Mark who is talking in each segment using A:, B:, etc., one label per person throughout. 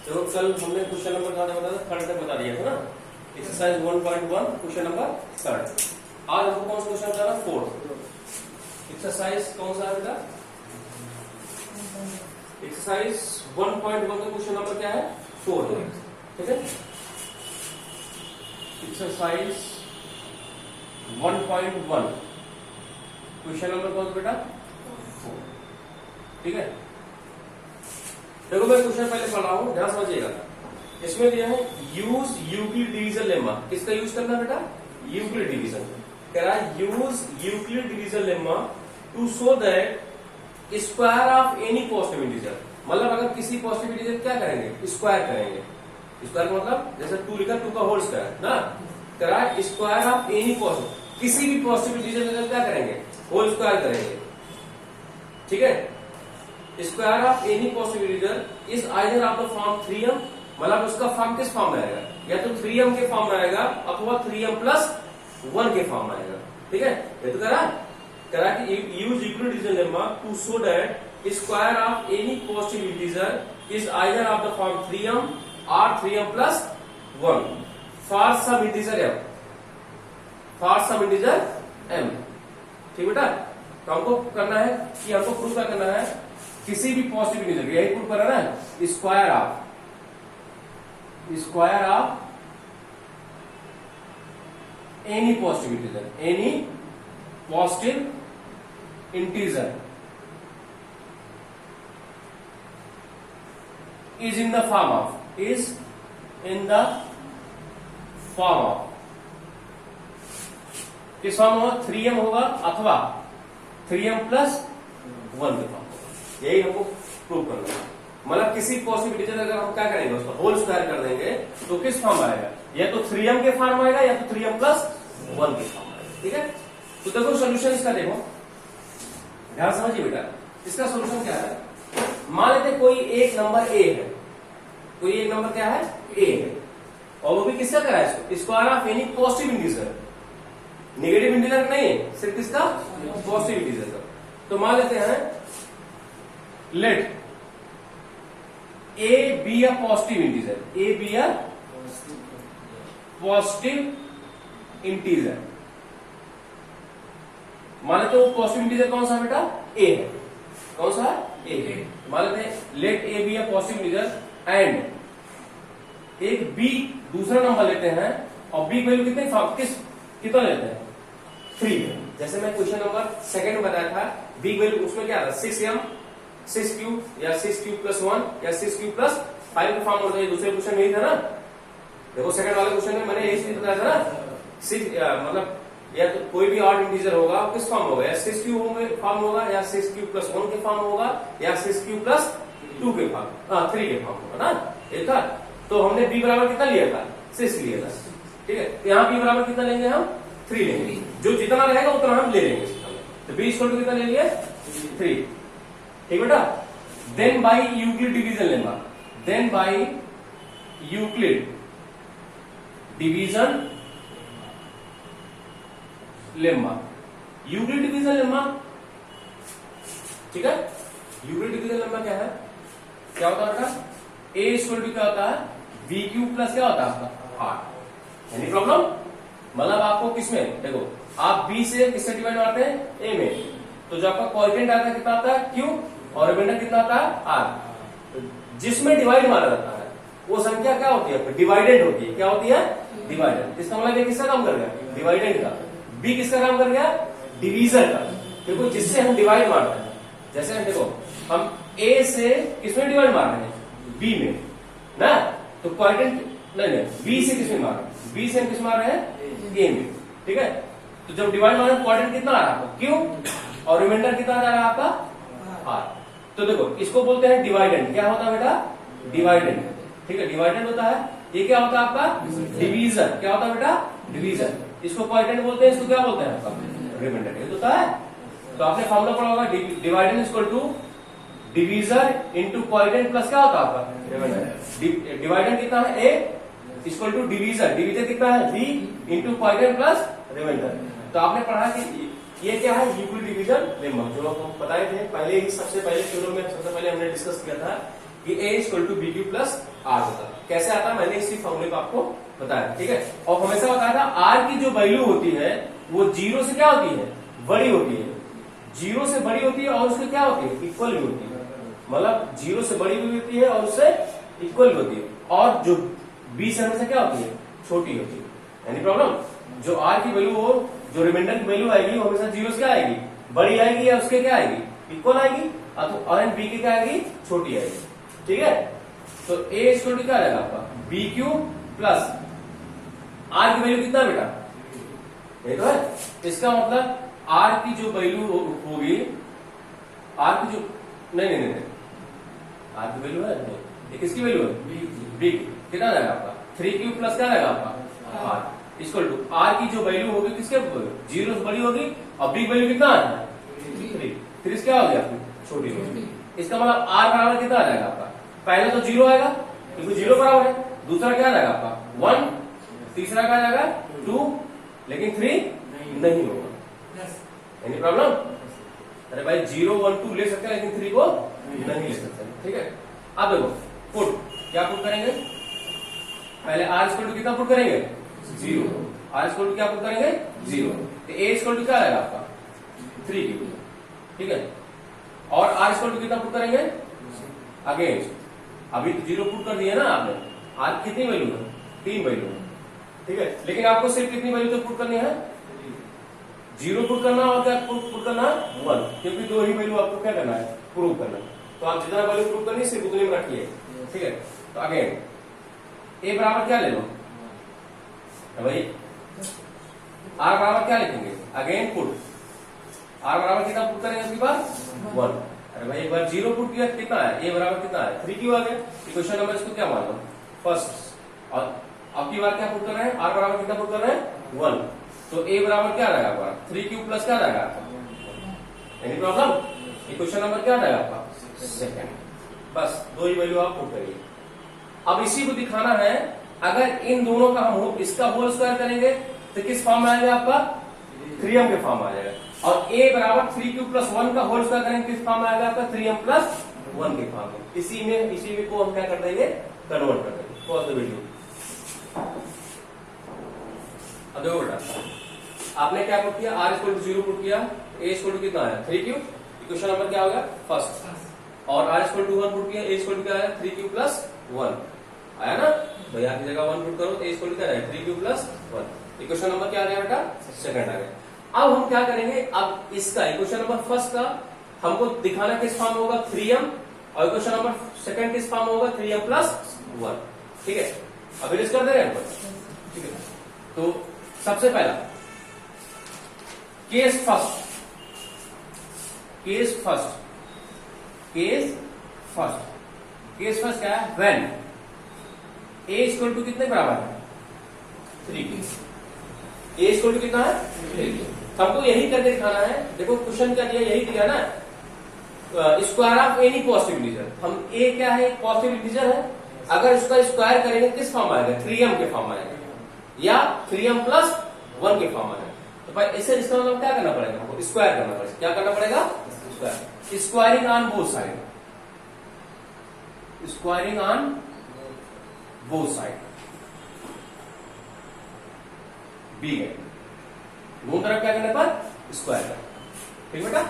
A: देखो कल हमने क्वेश्चन नंबर कहा था, थर्ड तक बता दिया था ना, एक्सरसाइज 1.1 क्वेश्चन नंबर थर्ड। आज हमको कौन सा क्वेश्चन बता रहा? Fourth exercise. कौन सा है बेटा? एक्सरसाइज 1.1 का क्वेश्चन नंबर क्या है? 4। ठीक है, एक्सरसाइज 1.1 क्वेश्चन नंबर कौन सा बेटा? 4। ठीक है, देखो मैं क्वेश्चन पहले पढ़ रहा हूं, ध्यान समझिएगा। इसमें दिया है यूज यूक्लिड डिवीजन लेम्मा। किसका यूज करना है बेटा? Euclid division. कह रहा है use Euclid division lemma to show that square of any positive integer. मतलब अगर किसी पॉजिटिव इंटीजर क्या करेंगे? स्क्वायर करेंगे। स्क्वायर मतलब जैसे 2 लिखा, 2 का होल स्क्वायर ना। कह रहा है स्क्वायर ऑफ एनी पॉजिटिव, किसी भी पॉजिटिव इंटीजर क्या करेंगे? होल स्क्वायर करेंगे। ठीक है, square of any positive integer is either of the form 3m, मतलब उसका फॉर्म किस फॉर्म में आएगा? या तो 3m के फॉर्म में आएगा अथवा 3m+1 के फॉर्म में आएगा। ठीक है, ये तो कह रहा कि use Euclid division lemma to show that square of any positive integer is either of the form 3m और 3m+1 for some integer m, for some integer m। ठीक बेटा, तो हमको करना है कि हमको प्रूफ क्या करना है? किसी भी पॉजिटिव इंटीजर, यही प्रूफ करना है, square of any positive integer, any positive integer is in the form of, किस फॉर्म होगा? 3m होगा अथवा 3m+1 के फॉर्म। यही हमको प्रूव करना है। मतलब किसी पॉजिटिव इंटीजर अगर हम क्या करेंगे, उसको होल स्क्वायर कर देंगे तो किस फॉर्म आएगा? या तो 3m के फॉर्म आएगा या तो 3m+1 के फॉर्म आएगा। ठीक है, तो देखो सोल्यूशन इसका, देखो ध्यान समझिए बेटा। इसका सोल्यूशन क्या है? मान लेते कोई एक नंबर a है, कोई एक नंबर क्या है? a है, और वो भी किसका करा है? इसको square of any positive integer, negative integer नहीं, सिर्फ किसका? पॉजिटिव इंटीजर का। तो मान लेते हैं let a be a positive integer, a be a positive integer। मान लेते हैं पॉजिटिव इंटीजर कौन सा बेटा? a है। कौन सा? a है। मान लेते हैं let a be a positive integer and एक b दूसरा नंबर लेते हैं, और b वैल्यू कितना लेते हैं? 3। जैसे मैं क्वेश्चन नंबर सेकंड में बताया था, b वैल्यू उसमें क्या था? 6m 6³ या 6³ +1 या 6³ +5 का फॉर्म होता है। दूसरे क्वेश्चन में ही था ना, देखो सेकंड वाले क्वेश्चन में मैंने यही बताया था ना, 6 मतलब या तो कोई भी ऑड इंटीजर होगा किस फॉर्म होगा? या 6³ फॉर्म होगा, या 6³ +1 के फॉर्म होगा, या 6³ +2 के फॉर्म, 3 के फॉर्म होगा ना। ये था, तो हमने b बराबर कितना लिया था? 6 लिया था। ठीक है, यहाँ b बराबर कितना लेंगे? हम 3 लेंगे। जो जितना रहेगा उतना हम ले लेंगे। तो b इक्वल टू कितना ले लिए? 3। ठीक बेटा, then by Euclid division lemma, then by Euclid division lemma, Euclid division lemma. ठीक है, यूक्लिड डिवीजन लेम्मा क्या है? क्या होता है बेटा? a इक्वल टू क्या होता है? b³ प्लस क्या होता है आपका? 8। Any problem? मतलब आपको किसमें, देखो आप b से किससे डिवाइड मारते हैं? a में, तो जो आपका कोएफिशिएंट आता है कितना आता है? q, और रिमाइंडर कितना आता है? r। जिसमें डिवाइड मारा जाता है वो संख्या क्या होती है? डिवाइडेंड होती है। क्या होती है? डिवाइडेंड। इसका मतलब ये किसका काम कर गया? डिवाइडेंड का। b किसका काम कर गया? डिवीजर का। देखो जिससे हम डिवाइड मारते हैं, जैसे हम देखो हम a से किसमें डिवाइड मार रहे हैं? b में ना, तो कोएफिशिएंट नहीं, b से किसमें मार रहे हैं? b से हम किस मार रहे हैं? a में। ठीक है, तो जब डिवाइड मार रहे हैं कोएफिशिएंट कितना आ रहा है? q, और रिमाइंडर कितना आ रहा है आपका? r। तो देखो इसको बोलते हैं डिवाइडेंड। क्या होता है बेटा? डिवाइडेंड। ठीक है, डिवाइडेंड होता है। ये क्या होता है आपका? डिवीजर। क्या होता है बेटा? डिवीजर। इसको कोएफिशिएंट बोलते हैं, इसको क्या बोलते हैं आपका? रिमाइंडर। ये होता है। तो आपने फॉर्मूला पढ़ा होगा, dividend equal to divisor into coefficient plus क्या होता है आपका? रिमाइंडर। डिवाइडेंड कितना है? a equal to divisor, divisor कितना है? b into coefficient plus remainder. तो आपने पढ़ा कि ये क्या है? यूक्लिड डिवीजन लेम्मा, जो हम बताए थे पहले ही, सबसे पहले शुरू में सबसे पहले हमने डिस्कस किया था कि a equal to B Q plus R होता है। कैसे आता है मैंने इसी फॉर्मूले को आपको बताया, ठीक है। और हमेशा बताया था आर की जो वैल्यू होती है वो जीरो से क्या होती है, बड़ी होती है, जीरो से बड़ी होती है और उससे क्या होती है, इक्वल भी होती है। मतलब जीरो से बड़ी भी होती है और उससे इक्वल भी होती है, और जो बी से हमेशा क्या होती है, छोटी होती है। Any problem? जो आर की वैल्यू हो, जो रिमाइंडर की वैल्यू आएगी वो हमेशा जीरो से क्या आएगी, बड़ी आएगी, या उसके क्या आएगी, इक्वल आएगी, और बी की क्या आएगी, छोटी आएगी, ठीक है। तो ए इक्वल टू क्या आएगा आपका, बी क्यू प्लस आर की वैल्यू कितना बेटा, ये तो है। इसका मतलब आर की जो वैल्यू होगी, आर की जो नहीं, आर की वैल्यू है नहीं, ये किसकी वैल्यू है, बी की। कितना जाएगा आपका, 3q प्लस क्या जाएगा आपका आर इक्वल टू आर की जो वैल्यू होगी किसके, जीरो से बड़ी होगी, और बी की वैल्यू कितना आ है 3 क्या हो गया छोटी होगी। इसका मतलब आर बराबर कितना आ जाएगा आपका, पहले तो जीरो आएगा क्योंकि जीरो बराबर है, दूसरा क्या जाएगा आपका 1, तीसरा क्या जाएगा 2, लेकिन 3 नहीं होगा। Any problem? अरे भाई 0, 1, 2 ले सकते हैं लेकिन 3 को नहीं ले सकते, ठीक है। अब देखो पुट, क्या पुट करेंगे, पहले आर इक्वल टू कितना पुट करेंगे, 0, आर इक्वल टू क्या पुट करेंगे 0, तो ए इक्वल टू क्या आएगा आपका 3q, ठीक है। और आर इक्वल टू कितना पुट करेंगे, अगेंस्ट, अभी तो 0 पुट कर दिया ना आपने, आर कितनी वैल्यू है, 3 वैल्यू है, ठीक है। लेकिन आपको सिर्फ कितनी वैल्यू तो पुट करनी है, 0 पुट करना और क्या पुट करना 1, क्योंकि 2 ही वैल्यू आपको क्या करना है, प्रूव करना है। तो आप जितना वैल्यू प्रूव करनी है सिर्फ उतने में रखिए, ठीक है। तो अगेन ए बराबर क्या ले लो भाई, आर बराबर क्या लिखेंगे, अगेन पुट, आर बराबर कितना पुट करेंगे उसके बाद 1। अरे भाई एक बार 0 पुट किया कितना है, ए बराबर कितना है 3q आ गया, इक्वेशन नंबर इसको क्या मान लो फर्स्ट, और अब की बार क्या पुट कर रहे हैं, आर बराबर कितना पुट कर रहे हैं 1, तो ए बराबर क्या रहेगा आपका 3q प्लस क्या रहेगा आपका, एनी प्रॉब्लम, इक्वेशन नंबर क्या रहेगा आपका सेकंड। बस 2 ही वैल्यू आप पुट करिए। अब इसी को दिखाना है, अगर इन दोनों का हम इसका होल स्क्वायर करेंगे तो किस फॉर्म में आएगा आपका, 3m के फॉर्म में आ जाएगा, और a बराबर 3q प्लस 1 का होल स्क्वायर करेंगे किस फॉर्म में आएगा आपका 3m प्लस 1 के फॉर्म में। इसी में को हम क्या कर देंगे, कन्वर्ट कर देंगे। Pause the video. अब देखो बेटा, आपने क्या पुट किया, r इक्वल टू 0 पुट किया, a इक्वल टू कितना आया 3q, इक्वेशन नंबर क्या होगा फर्स्ट, और r इक्वल टू 1 पुट किया, a इक्वल टू क्या आया 3q प्लस 1 आया ना, भैया की जगह 1 पुट करो तो a इक्वल टू क्या आएगा 3q प्लस 1, इक्वेशन नंबर क्या आ गया बेटा सेकंड आ गया। अब हम क्या करेंगे, अब इसका इक्वेशन नंबर फर्स्ट का हमको दिखाना किस फॉर्म में होगा 3m, और इक्वेशन नंबर सेकंड किस फॉर्म में होगा 3m प्लस 1, ठीक है। अब इरेज कर दे रहे हैं, ठीक है। तो सबसे पहला केस फर्स्ट, केस फर्स्ट क्या है, व्हेन a इक्वल टू कितने बराबर है 3q, a इक्वल टू कितना है 3q। हमको यही करके दिखाना है, देखो क्वेश्चन क्या दिया, यही दिया ना, square of any positive integer. हम a क्या है, पॉजिटिव इंटीजर है, अगर इसका स्क्वायर करेंगे किस फॉर्म में आएगा 3m के फॉर्म में आएगा, या 3m प्लस 1 के फॉर्म में आएगा। तो भाई इसे इसका मतलब क्या करना पड़ेगा, हमको स्क्वायर करना पड़ेगा। क्या करना पड़ेगा, square, squaring on both side, squaring on both side, B है दोनों तरफ क्या करने पर स्क्वायर कर, ठीक बेटा।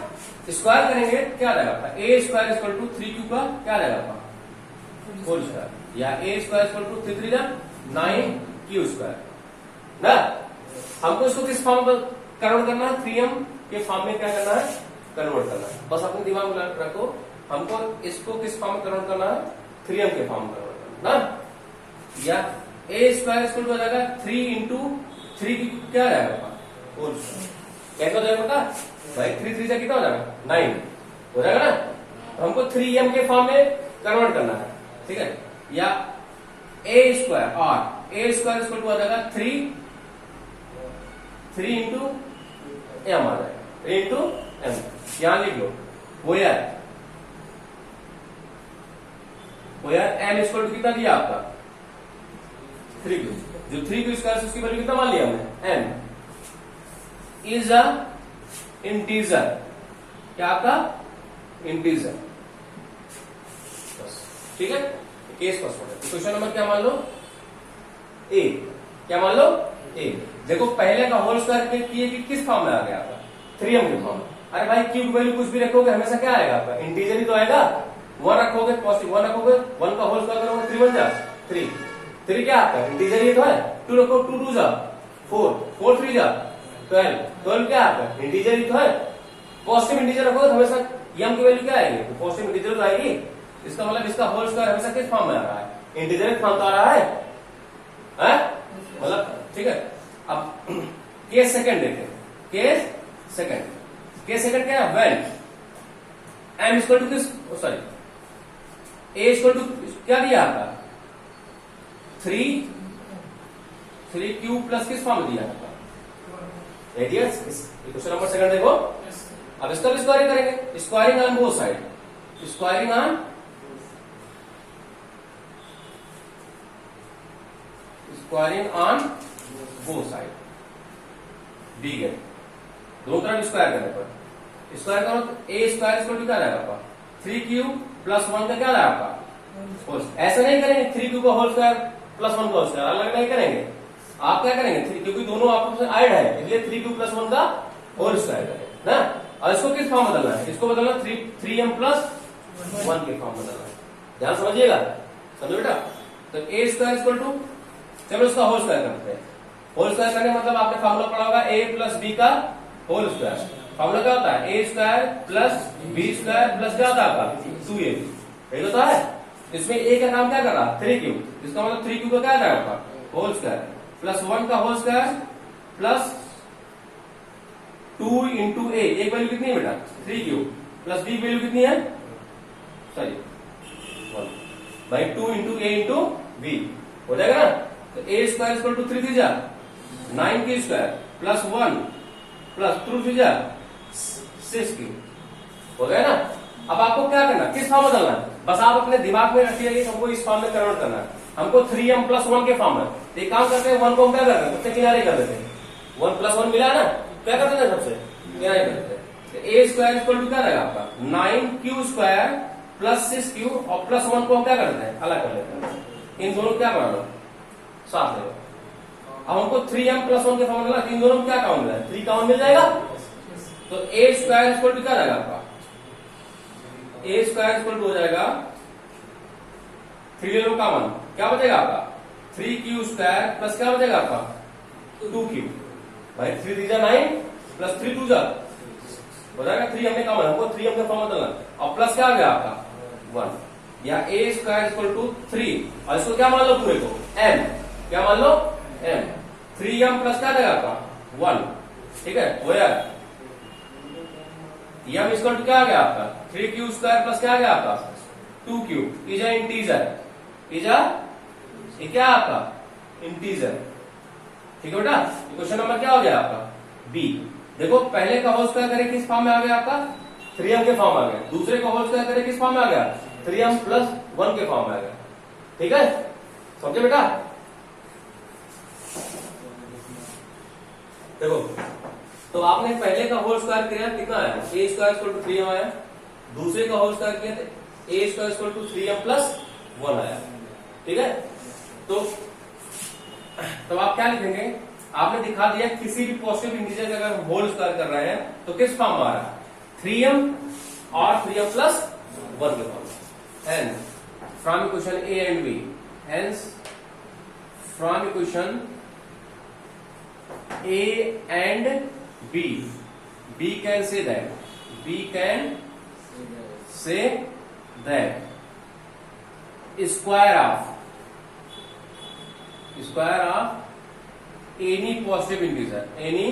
A: स्क्वायर करेंगे क्या रहेगा आपका, ए स्क्वायर इक्वल टू 3q का क्या रहेगा आपका होल स्क्वायर, या a square equal to 3 3 9q square ना। हमको इसको किस फॉर्म में कन्वर्ट करना है, 3m के फॉर्म में क्या करना है, कन्वर्ट करना है। बस अपने दिमाग में रखो, हमको इसको किस फॉर्म में कन्वर्ट करना है, 3m के फॉर्म में कन्वर्ट करना ना, या ए स्क्वायर इक्वल टू हो जाएगा 3 इंटू 3 क्या रहेगा होल स्क्वायर, कैसा हो जाएगा बेटा भाई 3 3 से कितना हो जाएगा 9 हो जाएगा ना। तो हमको 3m के फॉर्म में कन्वर्ट करना है, ठीक है। या ए स्क्वायर, और ए स्क्वायर इक्वल टू हो जाएगा 3 इंटू एम आ जाएगा, 3 इंटू एम, यहां लिख लो वो यार एम इक्वल टू कितना दिया आपका 3q, जो 3q स्क्वायर उसकी वैल्यू कितना मान लिया हमने m इज अ इंटीजर, क्या आपका इंटीजर, बस ठीक है, case first order. Question number क्या मान लो ए, क्या मान लो ए। देखो पहले का होल स्क्वायर किए कि किस फॉर्म में आ गया आपका, 3m के फॉर्म में। अरे भाई क्यूब वैल्यू कुछ भी रखोगे हमेशा क्या आएगा आपका, इंटीजर ही तो आएगा। 1 रखोगे पॉजिटिव 1 रखोगे, 1 का होल स्क्वायर करोगे 3 1 जा 3, 3 क्या आपका इंटीजर ही तो है। 2 रखो 2 2 जा 4, 4 3 जा 12, 12 क्या आपका इंटीजर ही तो है। पॉजिटिव इंटीजर रखोगे तो हमेशा m की वैल्यू क्या आएगी, पॉजिटिव इंटीजर तो आएगी। इसका मतलब इसका होल स्क्वायर हमेशा किस फॉर्म में आ रहा है, इंटीजर फॉर्म तो आ रहा है, मतलब ठीक है। अब केस सेकंड देखें, केस सेकंड, केस सेकंड क्या है, व्हेन m इक्वल टू किस, सॉरी a इक्वल टू क्या दिया आपका 3 क्यूब प्लस किस फॉर्म में दिया आपका रेडियस। क्वेश्चन नंबर सेकंड देखो। अब इसका भी स्क्वायरिंग करेंगे, squaring on both side, squaring on both side, दी गए दोनों तरफ स्क्वायर करने पर, स्क्वायर करो तो ए स्क्वायर इक्वल टू क्या आएगा आपका 3 क्यूब प्लस 1 का क्या आएगा आपका, ऐसा नहीं करेंगे 3 क्यूब का होल स्क्वायर प्लस 1 का होल स्क्वायर, अलग नहीं करेंगे। आप क्या करेंगे 3, क्योंकि दोनों आपस में ऐड है इसलिए 3 क्यूब प्लस 1 का होल स्क्वायर करेंगे ना। और इसको किस फॉर्म बदलना है, इसको बदलना 3m प्लस 1 के फॉर्म बदलना है। ध्यान समझिएगा, समझो बेटा। तो ए स्क्वायर इक्वल टू, चलो इसका होल स्क्वायर करते हैं। होल स्क्वायर करने मतलब आपने फॉर्मूला पढ़ा होगा a प्लस बी का होल स्क्वायर। फॉर्मूला क्या होता है, a square plus B square plus क्या होता है आपका 2ab, यही होता है। इसमें ए का काम क्या कर रहा है 3 क्यूब, इसका मतलब 3 क्यूब का क्या आ जाएगा आपका होल स्क्वायर प्लस 1 का होल स्क्वायर प्लस 2 इंटू ए, एक वैल्यू कितनी है बेटा 3 क्यूब प्लस बी वैल्यू कितनी है, sorry 1 by 2 into A into B, हो जाएगा ना। तो ए स्क्वायर इक्वल टू 3 जा 9 की स्क्वायर प्लस 1 प्लस 2 जा 6 की, हो गया ना। अब आपको क्या करना, किस फॉर्म में डालना है, बस आप अपने दिमाग में रखिए कि हमको इस फॉर्म में कन्वर्ट करना है। हमको 3m प्लस 1 के फॉर्म में, एक काम करते हैं 1 को हम क्या करते हैं सबसे किनारे कर देते हैं, 1 प्लस 1 मिला ना, क्या करते हैं सबसे किनारे कर देते हैं। ए स्क्वायर इक्वल टू क्या रहेगा आपका 9q स्क्वायर प्लस 6q और प्लस 1 को हम क्या करते हैं अलग कर लेते हैं, इन दोनों क्या बना लो साथ ले। अब हमको 3m प्लस 1 के फॉर्म में इन दोनों क्या काउंट मिला है 3 काउंट मिल जाएगा। तो ए स्क्वायर इक्वल टू क्या रहेगा आपका, ए स्क्वायर इक्वल टू हो जाएगा 3 ले लो कॉमन, क्या बचेगा आपका 3q स्क्वायर प्लस क्या बचेगा आपका 2q, भाई 3 3 जा 9 प्लस 3 2 जा हो जाएगा 3 हमने कॉमन, हमको 3m का फॉर्म बदलना और प्लस क्या आ गया आपका 1, या ए स्क्वायर इक्वल टू 3 और इसको क्या मान लो पूरे को m, क्या मान लो m, 3m प्लस क्या देगा आपका 1, ठीक है हो जाएगा। m इक्वल टू क्या आ गया आपका 3q स्क्वायर प्लस क्या आ गया आपका 2q, is a integer, is a क्या आपका इंटीजर, ठीक है बेटा। क्वेश्चन नंबर क्या हो गया आपका बी। देखो पहले का होल स्क्वायर करे किस फॉर्म में आ गया आपका 3m के फॉर्म में आ गया, दूसरे का होल स्क्वायर करे किस फॉर्म में आ गया 3m प्लस 1 के फॉर्म में आ गया, ठीक है समझे बेटा। देखो तो आपने पहले का होल स्क्वायर किया कितना आया ए स्क्वायर इक्वल टू 3m आया, दूसरे का होल स्क्वायर किया a square equal to 3m plus 1 आया, ठीक है। तो आप क्या लिखेंगे, आपने दिखा दिया किसी भी पॉजिटिव इंटीजर का अगर होल स्क्वायर कर रहे हैं तो किस फॉर्म में आ रहा है 3m और 3m प्लस 1 के form. And from equation A and B, hence from equation A and B, B can say that, B can say that square of any positive integer, any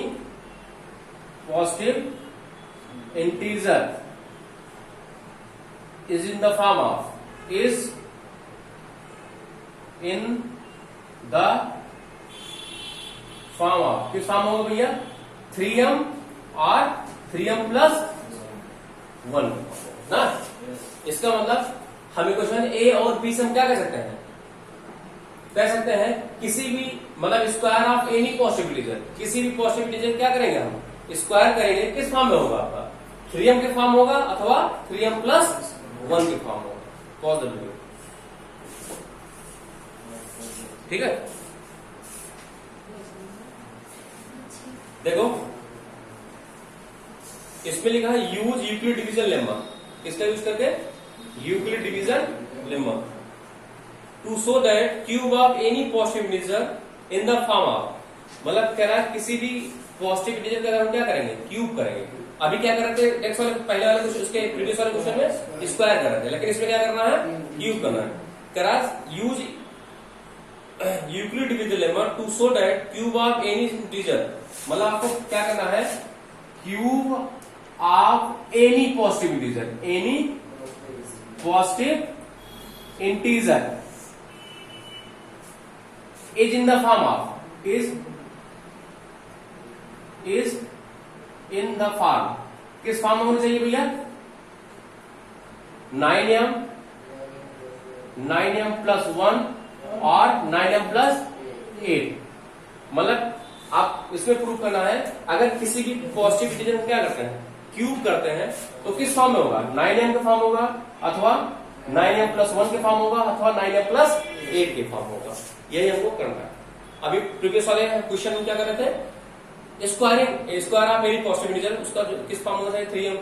A: positive integer is in the form of, is in the form of, किस form होगा भैया 3m और 3m plus 1 ना। इसका मतलब हम equation ए और B से हम क्या कह सकते हैं, कह सकते हैं किसी भी मतलब square of any positive integer, किसी भी पॉजिटिव इंटीजर क्या करेंगे हम स्क्वायर करेंगे किस फॉर्म में होगा आपका 3m के फॉर्म होगा अथवा 3m प्लस 1 के फॉर्म होगा। Pause the video. ठीक है, देखो इसमें लिखा है यूज यूक्लिड डिवीजन लेम्मा, किसका यूज करके, Euclid division lemma, to show that cube of any positive integer in the form of, मतलब कह रहा है किसी भी पॉजिटिव इंटीजर का हम क्या करेंगे, क्यूब करेंगे। अभी क्या कर रहे थे नेक्स्ट वाले पहले वाले क्वेश्चन, उसके प्रीवियस वाले क्वेश्चन में स्क्वायर कर रहे थे, लेकिन इसमें क्या करना है, क्यूब करना है। कह रहा है use Euclid division lemma to show that cube of any integer, मतलब आपको क्या करना है, cube of any positive integer, any positive integer is in the form of, is in the form, किस फॉर्म में होना चाहिए भैया, 9m प्लस 1 और 9m प्लस 8, मतलब आप इसमें प्रूव करना है अगर किसी भी पॉजिटिव इंटीजर को क्या करते हैं, क्यूब करते हैं, तो किस फॉर्म में होगा, 9m के फॉर्म होगा, अथवा 9m प्लस 1 के फॉर्म होगा, अथवा 9m प्लस 8 के फॉर्म होगा। यही हमको करना है। अभी प्रीवियस वाले क्वेश्चन में क्या कर रहे थे, square of any positive integer, उसका किस फॉर्म होना चाहिए, 3m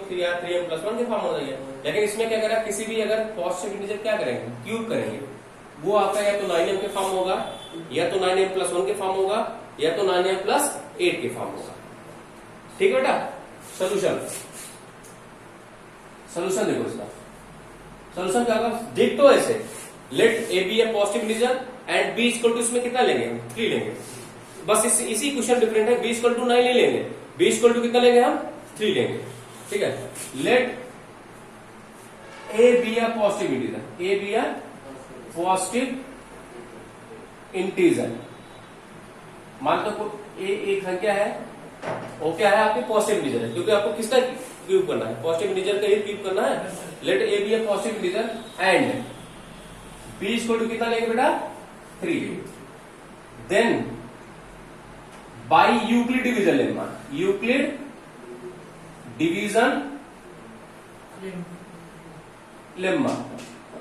A: प्लस 1 के फॉर्म होना चाहिए। लेकिन इसमें क्या करें, किसी भी अगर पॉजिटिव इंटीजर क्या करेंगे, क्यूब करेंगे, वो आपका या तो 9m के फॉर्म होगा, या तो 9m प्लस 1 के फॉर्म होगा, या तो 9m प्लस 8 के फॉर्म होगा। ठीक है बेटा, सोल्यूशन देखो इसका, सोल्यूशन क्या होगा, देख तो ऐसे, let A be a positive integer and B equal to, इसमें कितना लेंगे, 3 लेंगे, बस इसी क्वेश्चन डिफरेंट है, बी इक्वल टू 9 नहीं लेंगे, बी इक्वल टू कितना लेंगे हम, 3 लेंगे। ठीक है, let A be a positive integer, A be a positive integer, मान लो एक संख्या है, वो क्या है आपकी पॉजिटिव इंटीजर है, क्योंकि आपको किसका क्यूब करना है, पॉजिटिव इंटीजर का ही क्यूब करना है। Let A be a positive integer and B equal to कितना लेंगे बेटा, 3, then by Euclid division lemma, Euclid division lemma,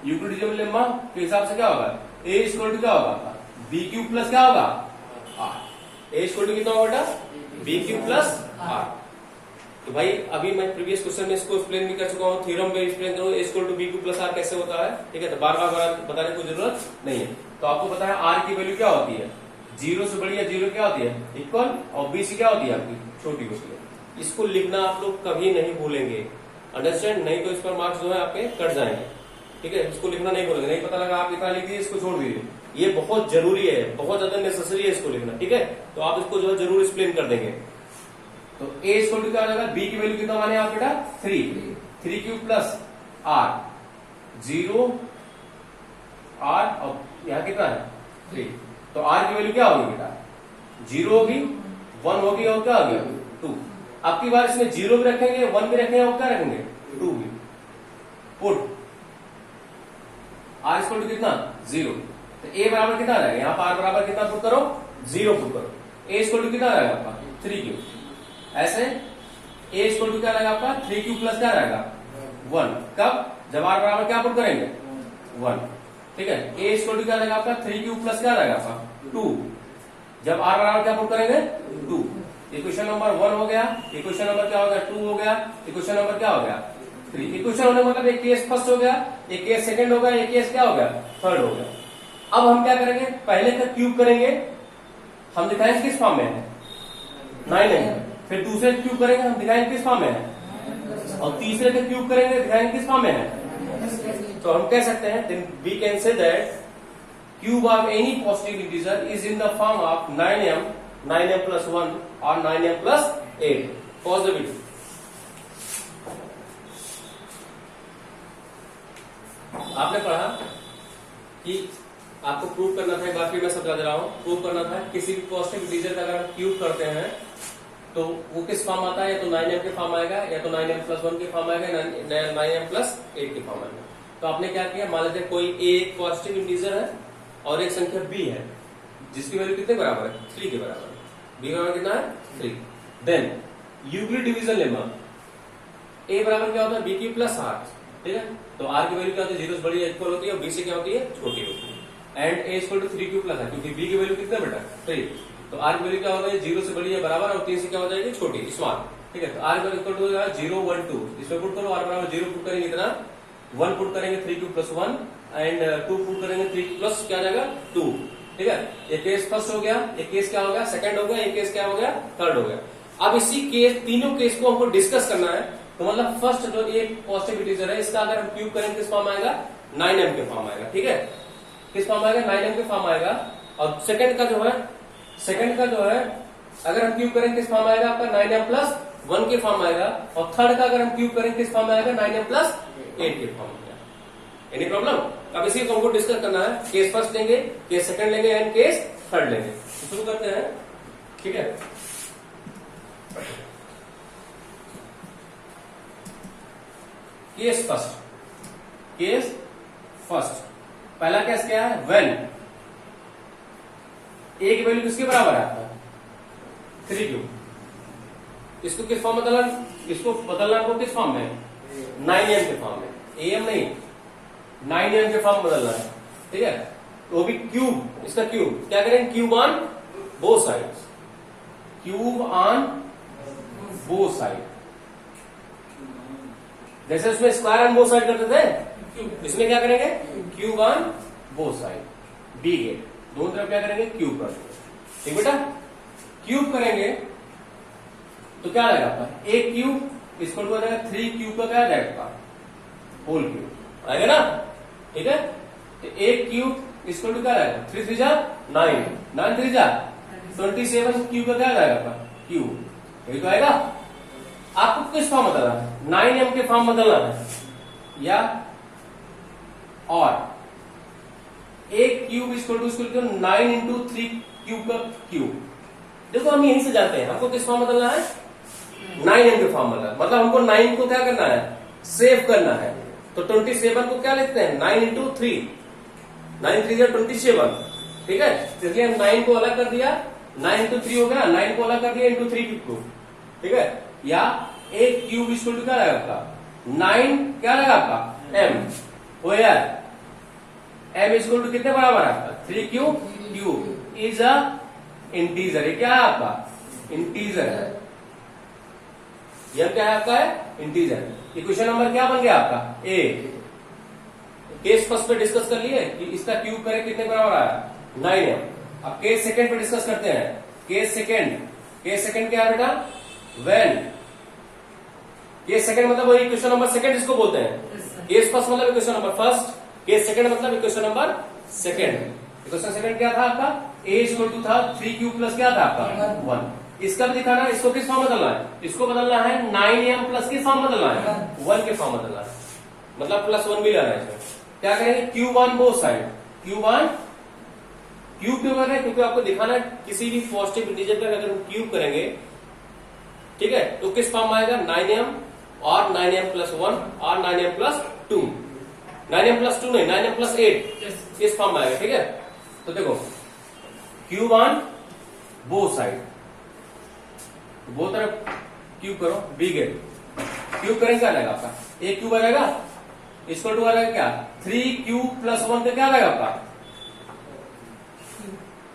A: Euclid division lemma के हिसाब से क्या होगा, ए इक्वल टू क्या होगा, बी क्यूब प्लस क्या होगा, आर, ए इक्वल टू कितना होगा बेटा, बी क्यूब प्लस आर। तो भाई अभी मैं प्रीवियस क्वेश्चन में इसको एक्सप्लेन भी कर चुका हूँ, थ्योरम में एक्सप्लेन करूँ, a equal to b cube plus r कैसे होता है। ठीक है, तो बार बार बताने की जरूरत नहीं है। तो आपको पता है आर की वैल्यू क्या होती है, 0 से बड़ी या 0 क्या होती है, इक्वल, और बी सी क्या होती है आपकी, छोटी होती है। इसको लिखना आप लोग कभी नहीं भूलेंगे, अंडरस्टैंड, नहीं तो इस पर मार्क्स जो है आपके कट जाएंगे। ठीक है, इसको लिखना नहीं भूलेंगे, नहीं पता लगा आप इतना लिख दीजिए, इसको छोड़ दीजिए, ये बहुत जरूरी है, बहुत ज्यादा नेसेसरी है इसको लिखना। ठीक है, तो आप इसको जो है जरूर एक्सप्लेन कर देंगे। तो ए इक्वल टू क्या हो जाएगा, बी की वैल्यू कितना माने आप बेटा, 3 क्यूब प्लस आर, 0 आर, और यहाँ कितना है 3, तो आर की वैल्यू क्या होगी बेटा, 0 होगी, 1 होगी, और क्या हो गया 2। अब की बार इसमें 0 भी रखेंगे, 1 भी रखेंगे, और क्या रखेंगे 2 भी। पुट आर इक्वल टू कितना 0, तो ए बराबर कितना रहेगा, यहाँ पर आर बराबर कितना पुट करो, 0 पुट करो, ए इक्वल टू कितना रहेगा आपका 3 क्यूब, ऐसे ए इक्वल टू क्या रहेगा आपका 3 क्यूब प्लस क्या रहेगा 1, कब, जब आर बराबर क्या पुट करेंगे 1। ठीक है, ए इक्वल टू क्या रहेगा आपका 3 क्यूब प्लस क्या रहेगा आपका 2, जब आर बराबर क्या पुट करेंगे 2। इक्वेशन नंबर 1 हो गया, इक्वेशन नंबर क्या हो गया 2 हो गया, इक्वेशन नंबर क्या हो गया 3। इक्वेशन होने मतलब एक केस फर्स्ट हो गया, एक केस सेकंड हो गया, एक केस क्या हो गया थर्ड हो गया। अब हम क्या करेंगे, पहले का क्यूब करेंगे, हम दिखाएंगे किस फॉर्म में है 9m, फिर दूसरे क्यूब करेंगे, हम दिखाएंगे किस फॉर्म में है, और तीसरे का क्यूब करेंगे, दिखाएंगे किस फॉर्म में है। तो हम कह सकते हैं, then we can say that cube of any positive integer is in the form of 9m, 9m plus 1 or 9m plus 8. Pause the video. आपने पढ़ा कि आपको प्रूव करना था, बाकी मैं समझा दे रहा हूं, प्रूव करना था किसी भी पॉजिटिव इंटीजर का अगर हम क्यूब करते हैं तो वो किस फॉर्म आता है, या तो 9m के फॉर्म आएगा, या तो 9m प्लस 1 के फॉर्म आएगा, 9m प्लस 8 के फॉर्म आएगा। तो आपने क्या किया, मान लीजिए कोई एक पॉजिटिव इंटीजर है और एक संख्या b है, जिसकी वैल्यू कितने बराबर है 3 के बराबर है, b बराबर कितना है 3। Then Euclid division lemma, a बराबर क्या होता है b की प्लस r। ठीक है, तो r की वैल्यू क्या होती है 0 से बड़ी इक्वल होती है, और b से क्या होती है छोटी होती है। And A equal to 3 Q plus है, क्योंकि बी की वैल्यू कितना बेटा 3, तो आर की वैल्यू क्या होगा, 0 से बड़ी है बराबर और 3 से क्या हो जाएगी छोटी स्मॉल, ठीक है। तो आर इक्वल टू 0 1 2, इसमें पुट करो, आर बराबर 0 पुट करेंगे इतना, 1 पुट करेंगे 3 क्यू प्लस 1 एंड 2 पुट करेंगे 3 प्लस क्या जाएगा 2, ठीक है। ये केस फर्स्ट हो गया, एक केस क्या हो गया सेकंड हो गया, एक केस क्या हो गया थर्ड हो गया। अब इसी केस तीनों केस को हमको डिस्कस करना है, तो मतलब फर्स्ट जो ये पॉजिटिव इंटीजर है इसका अगर हम क्यूब करेंगे किस फॉर्म आएगा 9m के फॉर्म आएगा, ठीक है, किस फॉर्म आएगा 9m के फॉर्म आएगा। और सेकंड का जो है अगर हम क्यूब करेंगे किस फॉर्म आएगा आपका 9m प्लस 1 के फॉर्म आएगा, और थर्ड का अगर हम क्यूब करेंगे किस फॉर्म आएगा 9m प्लस 8 के फॉर्म आएगा। Any problem? अब इसी को हमको डिस्कस करना है, केस फर्स्ट लेंगे, केस सेकंड लेंगे एंड केस थर्ड लेंगे। शुरू करते हैं, ठीक है। केस फर्स्ट पहला केस क्या है, व्हेन ए की वैल्यू किसके बराबर है आपका 3 क्यू, इसको किस फॉर्म में बदलना, इसको बदलना आपको किस फॉर्म में 9m के फॉर्म में, am नहीं 9m के फॉर्म बदलना है, ठीक है। तो भी क्यूब, इसका क्यूब क्या करेंगे, cube on both sides, cube on both side, जैसे उसमें स्क्वायर ऑन बोथ साइड करते थे, इसमें क्या करेंगे cube on both side, B के दोनों तरफ क्या करेंगे क्यूब कर देंगे, ठीक बेटा। क्यूब करेंगे तो क्या आएगा आपका एक क्यूब इसको हो जाएगा 3 क्यूब का क्या आ जाएगा होल क्यूब आएगा ना, ठीक है। तो एक क्यूब इसको क्या आएगा 3 3 जा 9, 9 3 जा 27 क्यूब का क्या आ जाएगा आपका क्यूब, यही तो आएगा। आपको किस फॉर्म बदलना है 9m के फॉर्म बदलना है, या और एक क्यूब इसको 9 इंटू 3 क्यूब का क्यूब, देखो हम यहीं से जाते हैं, हमको किस फॉर्म बदलना है 9m के फॉर्म बदलना, मतलब हमको 9 को क्या करना है सेव करना है, तो 27 को क्या लिखते हैं 9 इंटू 3, 9 3 या 27, ठीक है। इसलिए हम 9 को अलग कर दिया, 9 इंटू 3 हो गया, 9 को अलग कर दिया इंटू 3 क्यूब, ठीक है। या एक क्यूब इसको क्या रहेगा आपका 9 क्या रहेगा आपका m हो यार, m इक्वल टू कितने बराबर है आपका 3 क्यूब इज अ इंटीजर, ये क्या है आपका इंटीजर है, यह क्या है आपका है इंटीजर। इक्वेशन नंबर क्या बन गया आपका ए। केस फर्स्ट पे डिस्कस कर लिए कि इसका क्यूब करें कितने बराबर आया 9m। अब केस सेकंड पे डिस्कस करते हैं, केस सेकंड क्या है बेटा व्हेन, केस सेकंड मतलब वही इक्वेशन नंबर सेकंड इसको बोलते हैं, केस फर्स्ट मतलब equation number first, case second मतलब equation number second. Equation second क्या था आपका ए इक्वल टू था 3 क्यूब प्लस क्या था आपका 1, इसका भी दिखाना, इसको किस फॉर्म बदलना है, इसको बदलना है 9m प्लस किस फॉर्म बदलना है 1 के फॉर्म बदलना है, मतलब प्लस 1 भी लेना है इसमें। क्या करेंगे cube on both side, cube क्यों कर रहे हैं, क्योंकि आपको दिखाना है किसी भी पॉजिटिव इंटीजर का अगर हम क्यूब करेंगे, ठीक है, तो किस फॉर्म में आएगा 9m और 9m प्लस 1 और 9m प्लस 2, 9m प्लस 2 नहीं 9m प्लस 8 इस फॉर्म में आएगा, ठीक है। तो देखो क्यूब ऑन बोथ साइड, दो तरफ क्यूब करो, बी गेट क्यूब करेंगे क्या आएगा आपका एक क्यूब आ जाएगा, इसको टू आ जाएगा क्या 3 क्यूब प्लस 1 का क्या आएगा आपका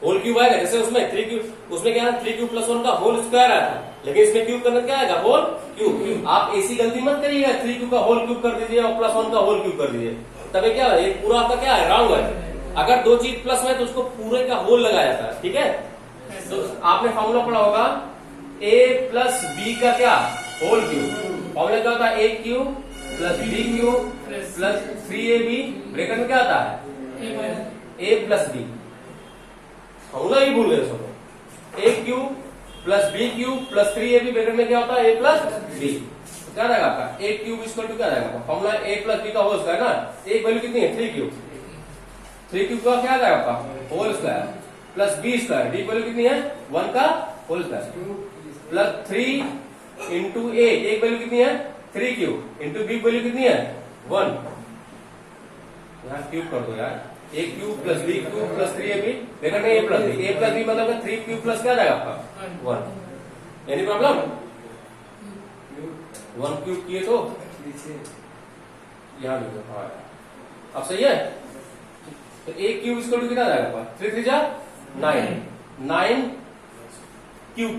A: होल क्यूब आएगा। जैसे उसमें 3 क्यूब, उसमें क्या है 3 क्यूब प्लस 1 का होल स्क्वायर आया था, लेकिन इसमें क्यूब करना क्या आएगा होल क्यूब। आप ऐसी गलती मत करिएगा 3 क्यूब का होल क्यूब कर दीजिए और प्लस 1 का होल क्यूब कर दीजिए, तभी क्या है पूरा आपका क्या है राउंड है। अगर दो चीज प्लस में तो उसको पूरे का होल लगाया जाता है, ठीक है। तो आपने फॉर्मूला पढ़ा होगा a प्लस बी का क्या होल क्यूब, फॉर्मूला क्या होता है a cube plus B cube plus 3ab bracket में क्या आता है a प्लस बी, फॉर्मूला ही भूल गए सब। a cube plus B cube plus 3ab bracket में क्या होता है a प्लस बी, तो क्या रहेगा आपका a क्यूब इक्वल टू क्या रहेगा फॉर्मूला a प्लस बी का होल स्क्वायर ना, एक वैल्यू कितनी है 3 क्यूब, 3 क्यूब का क्या आ जाएगा आपका whole square plus B square, the value कितनी है 1 का होल स्क्वायर प्लस 3 इंटू ए, एक वैल्यू कितनी है 3 क्यूब इंटू बी वैल्यू कितनी है 1, यहाँ क्यूब कर दो यार, a cube plus B cube plus 3ab देखा नहीं ए प्लस बी मतलब 3 क्यूब प्लस क्या जाएगा आपका 1। एनी प्रॉब्लम 1 क्यूब किए तो यहाँ अब सही है। तो ए क्यूब इक्वल टू कितना आ जाएगा? 3 3 जा 9, 9 क्यूब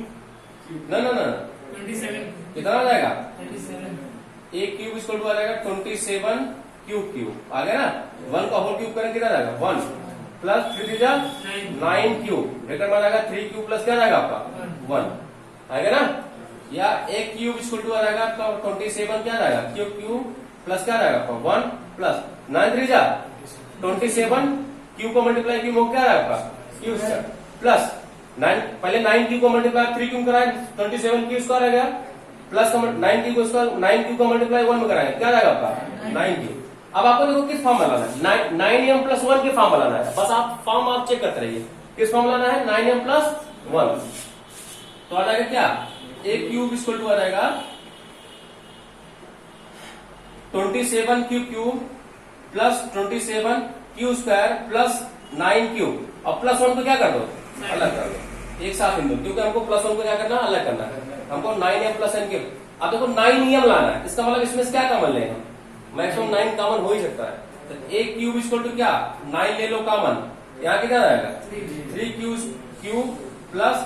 A: ना ना ना
B: 27
A: कितना आ जाएगा?
B: 27
A: ए क्यूब इक्वल टू आ जाएगा 27 क्यूब क्यूब आ गया ना। 1 का होल क्यूब करें कितना आ जाएगा? 1 प्लस 3 3 जा 9 क्यूब ब्रैकेट में आ जाएगा 3 क्यूब प्लस क्या आ जाएगा आपका? 1 आएगा ना। या एक क्यूब इक्वल टू आ जाएगा आपका 27 क्या आ जाएगा? क्यूब क्यूब प्लस क्या आ जाएगा आपका? 1 प्लस 9 3 जा 27 क्यूब को मल्टीप्लाई क्यूब हो क्या आ जाएगा आपका? क्यूब स्क्वायर प्लस 9 पहले 9 क्यूब को मल्टीप्लाई 3 क्यूब कराए 27 क्यूब स्क्वायर आ गया प्लस 9 क्यूब को स्क्वायर 9 क्यूब को मल्टीप्लाई 1 में कराए क्या आ जाएगा आपका? 9 क्यूब। अब आपको देखो किस फॉर्म में लाना है? 9m प्लस 1 के फॉर्म में लाना है। बस आप फॉर्म आप चेक करते रहिए किस फॉर्म लाना है? 9m प्लस 1 तो आ जाएगा क्या? ए क्यूब इक्वल टू आ जाएगा 27 cube cube plus 27 Q square plus 9 cube. अब प्लस 1 को क्या कर दो? अलग कर दो, एक साथ इन दो, क्योंकि हमको प्लस 1 को क्या करना? अलग करना है। हमको 9m प्लस n क्यूब। अब देखो 9m लाना है, इसका मतलब इसमें से क्या कॉमन लेंगे? मैक्सिमम 9 कॉमन हो ही सकता है। तो ए क्यूब इक्वल टू क्या? 9 ले लो कॉमन, यहाँ कितना आएगा? 3 cube plus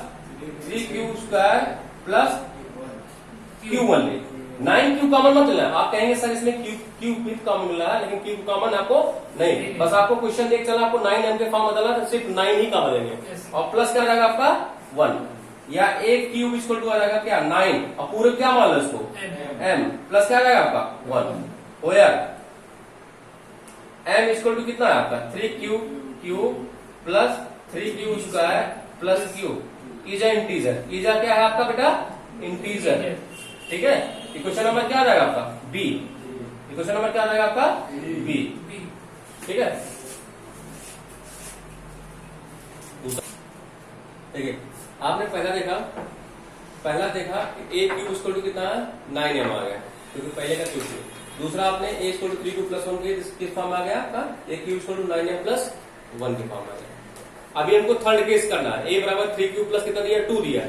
A: 3 cube square plus cube 1 ले। 9 क्यूब कॉमन मत लेना। आप कहेंगे सर इसमें क्यूब विथ कॉमन मिला है, लेकिन क्यूब कॉमन आपको नहीं, बस आपको क्वेश्चन देख चला आपको 9m के फॉर्म बदलना तो सिर्फ 9 ही कॉमन लेंगे और प्लस क्या जाएगा आपका? 1 या एक क्यूब इक्वल टू आ जाएगा क्या? 9 और पूरे क्या मान लो इसको? m प्लस क्या जाएगा आपका? 1 हो यार। m इक्वल टू कितना है आपका? 3 cube plus 3 cube square plus cube is integer. इजा क्या है आपका बेटा? इंटीजर। ठीक है। इक्वेशन नंबर क्या आ जाएगा आपका? बी। इक्वेशन नंबर क्या आ जाएगा आपका? बी। ठीक है। देखिए आपने पहला देखा कि ए क्यूब इक्वल टू कितना है? 9m आ गया क्योंकि पहले का क्यूब। दूसरा आपने a equal to 3 cube plus 1 के किस फॉर्म में आ गया आपका? A cube equal to 9m plus 1 के फॉर्म में आ गया। अभी हमको थर्ड केस करना है। ए बराबर 3 क्यूब प्लस कितना दिया? 2 दिया।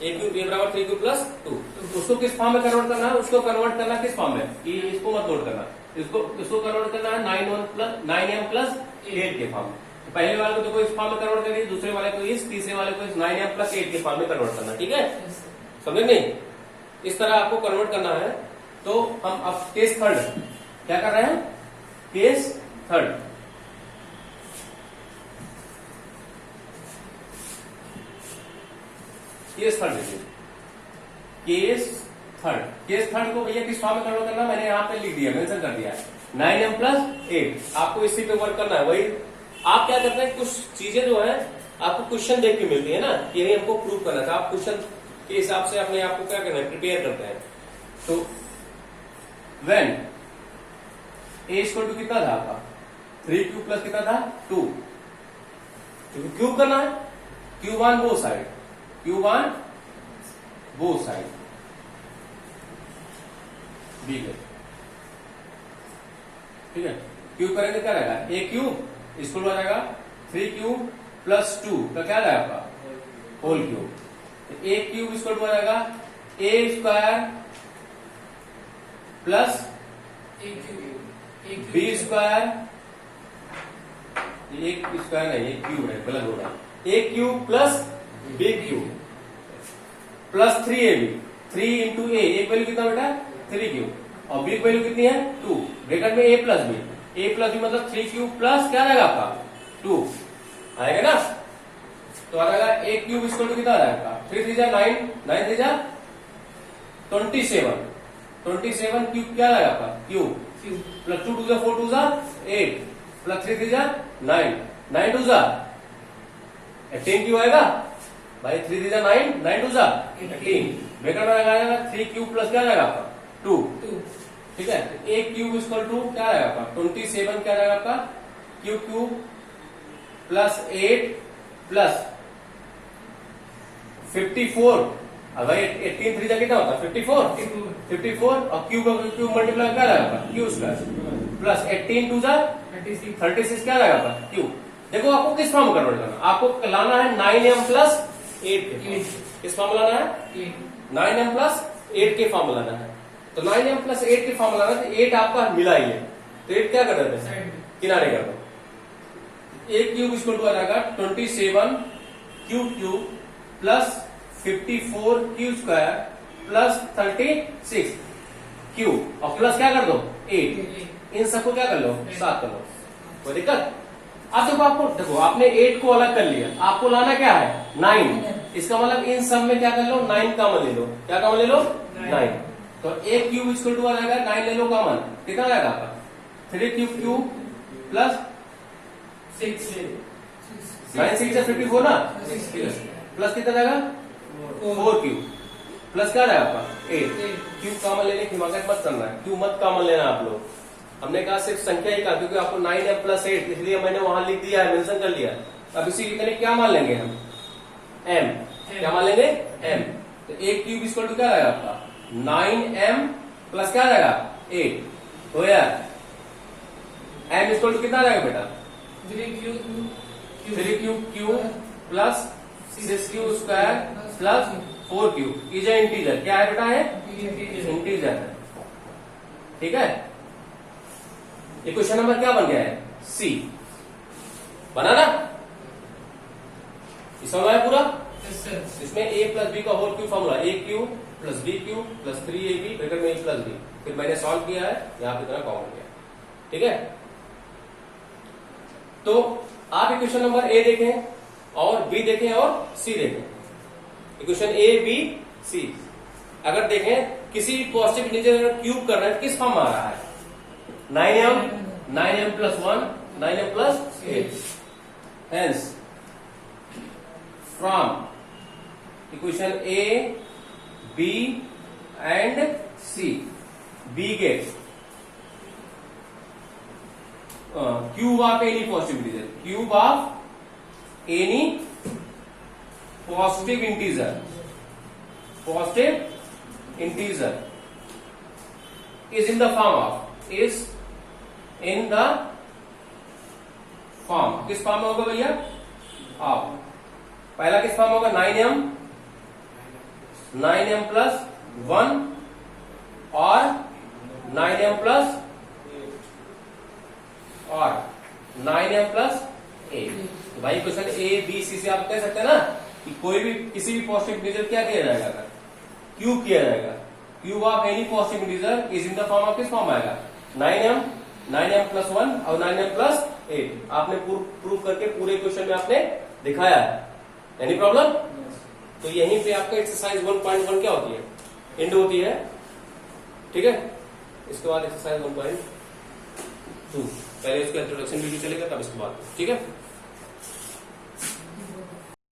A: ए क्यूब ए बराबर 3 क्यूब प्लस 2। उसको किस फॉर्म में कन्वर्ट करना है? उसको कन्वर्ट करना किस फॉर्म में? कि इसको मत नोट करना, इसको कन्वर्ट करना है 9m प्लस 8 के फॉर्म में। तो पहले वाले को देखो इस फॉर्म में कन्वर्ट करिए, दूसरे वाले को इस, तीसरे वाले को इस 9m प्लस 8 के फॉर्म में कन्वर्ट करना। ठीक है, समझे नहीं? इस तरह आपको कन्वर्ट करना है। तो हम अब केस थर्ड क्या कर रहे हैं? केस थर्ड देखिए। केस थर्ड को भैया किस फॉर्म में कन्वर्ट करना? मैंने यहाँ पे लिख दिया, मेंशन कर दिया 9m प्लस 8। आपको इसी पे वर्क करना है। वही आप क्या करते हैं, कुछ चीजें जो है आपको क्वेश्चन देख के मिलती है ना, यही हमको प्रूव करना था। आप क्वेश्चन के हिसाब से अपने आप को क्या करना है? प्रिपेयर करते हैं। तो व्हेन ए इक्वल टू कितना था आपका? 3 क्यूब प्लस कितना था? 2। क्यूब करना है, cube on both side, cube on both side B है। ठीक है, क्यूब करेंगे क्या रहेगा? ए क्यूब इसको आ जाएगा 3 क्यूब प्लस 2 का क्या रहेगा आपका? Whole cube. ए क्यूब इसको आ जाएगा a square plus B square, एक स्क्वायर नहीं, एक क्यूब है, गलत हो रहा है। A cube plus B cube plus 3ab। 3 into ए, एक वैल्यू कितना बेटा? 3 क्यूब और बी की वैल्यू कितनी है? 2। ब्रैकेट में ए प्लस बी मतलब 3 क्यूब प्लस क्या रहेगा आपका? 2 आएगा ना। तो आ जाएगा ए क्यूब इक्वल टू कितना आ जाएगा? 3 3 जा 9, 9 3 जा 27। 27 क्यूब क्या आएगा आपका? क्यूब प्लस 2 2 जा 4 2 जा 8 प्लस 3 3 जा 9, 9 2 जा 18 क्यूब आएगा भाई। 3 3 जा 9, 9 2 जा 18। ब्रैकेट में लगाएगा 3 क्यूब प्लस क्या आएगा आपका? 2। ठीक है, ए क्यूब इक्वल टू क्या आएगा आपका? 27 क्या आएगा आपका? Cube plus 8 plus 54। अब भाई 18 3 जा कितना होता है? 54 और क्यूब मल्टीप्लाई क्या आएगा? क्यू स्क्वायर प्लस 18 2 जा 36 क्या आएगा आपका? क्यूब। देखो आपको किस फॉर्म में कन्वर्ट करना? आपको लाना है 9m प्लस 8 के। किस फॉर्म लाना है? 9m प्लस 8 के फॉर्म लाना है। तो 9m प्लस 8 के फॉर्म लाना है। तो 8 आपका मिला ही है, तो 8 क्या कर देते हैं? किनारे कर दो। ए क्यूब इक्वल टू आ जाएगा 27 cube plus 54 Q square plus 36 cube और प्लस क्या कर दो 8। इन सबको क्या कर लो 7 कर लो, कोई दिक्कत? अब देखो आपने 8 को अलग कर लिया, आपको लाना क्या है 9। इसका मतलब इन सब में क्या कर लो 9 कॉमन ले लो। क्या कॉमन ले लो 9। तो ए क्यूब इक्वल टू आ जाएगा 9 ले लो कॉमन, कितना आएगा आपका 3 क्यूब प्लस
B: 6
A: 9 6 54 ना, प्लस कितना जाएगा 4 क्यूब प्लस क्या जाएगा आपका 8। क्यूब कॉमन लेने की हिमाकत मत करना है, क्यूब मत कॉमन लेना आप लोग। हमने कहा सिर्फ संख्या ही कहा क्योंकि आपको 9 m प्लस 8 इसलिए मैंने वहां लिख दिया है, मेंशन कर लिया। अब इसी की तरह क्या मान लेंगे हम m, क्या मान लेंगे m। तो एक क्यूब इक्वल टू क्या आएगा आपका 9m प्लस क्या आएगा 8। तो यार m इक्वल टू कितना आ जाएगा बेटा 3 cube plus 6 cube square plus 4 cube. Is integer, क्या है बेटा है इंटीजर है, ठीक है। ये क्वेश्चन नंबर क्या बन गया है सी, बना ना, ये समझ आया पूरा। इसमें a प्लस बी का whole cube formula a cube plus b cube plus 3ab greater में a प्लस b, फिर मैंने सॉल्व किया है यहां पे इतना कॉमन किया, ठीक है। तो आप इक्वेशन नंबर a देखें और b देखें और c देखें। इक्वेशन a b c अगर देखें किसी पॉजिटिव इंटीजर क्यूब कर रहे हैं किस फॉर्म में आ रहा है 9m plus 1 9m plus 8। Hence from equation A, B and C, B gets cube of any positive integer, cube of any positive integer is in the form किस form में होगा भैया आप पहला किस फॉर्म होगा 9m प्लस 1 और 9m plus 8। भाई क्वेश्चन ए बी सी से आप कह सकते हैं ना कि कोई भी किसी भी पॉजिटिव इंटीजर क्या किया जाएगा क्यूब किया जाएगा। Cube of any positive integer is in the form of किस फॉर्म आएगा 9m प्लस 1 और 9m प्लस 8। आपने प्रूफ करके पूरे क्वेश्चन में आपने दिखाया है। Any problem? तो यहीं पे आपका एक्सरसाइज 1.1 क्या होती है एंड होती है, ठीक है। इसके बाद एक्सरसाइज 1.2 पहले इसका इंट्रोडक्शन वीडियो चलेगा तब इसके बाद, ठीक है।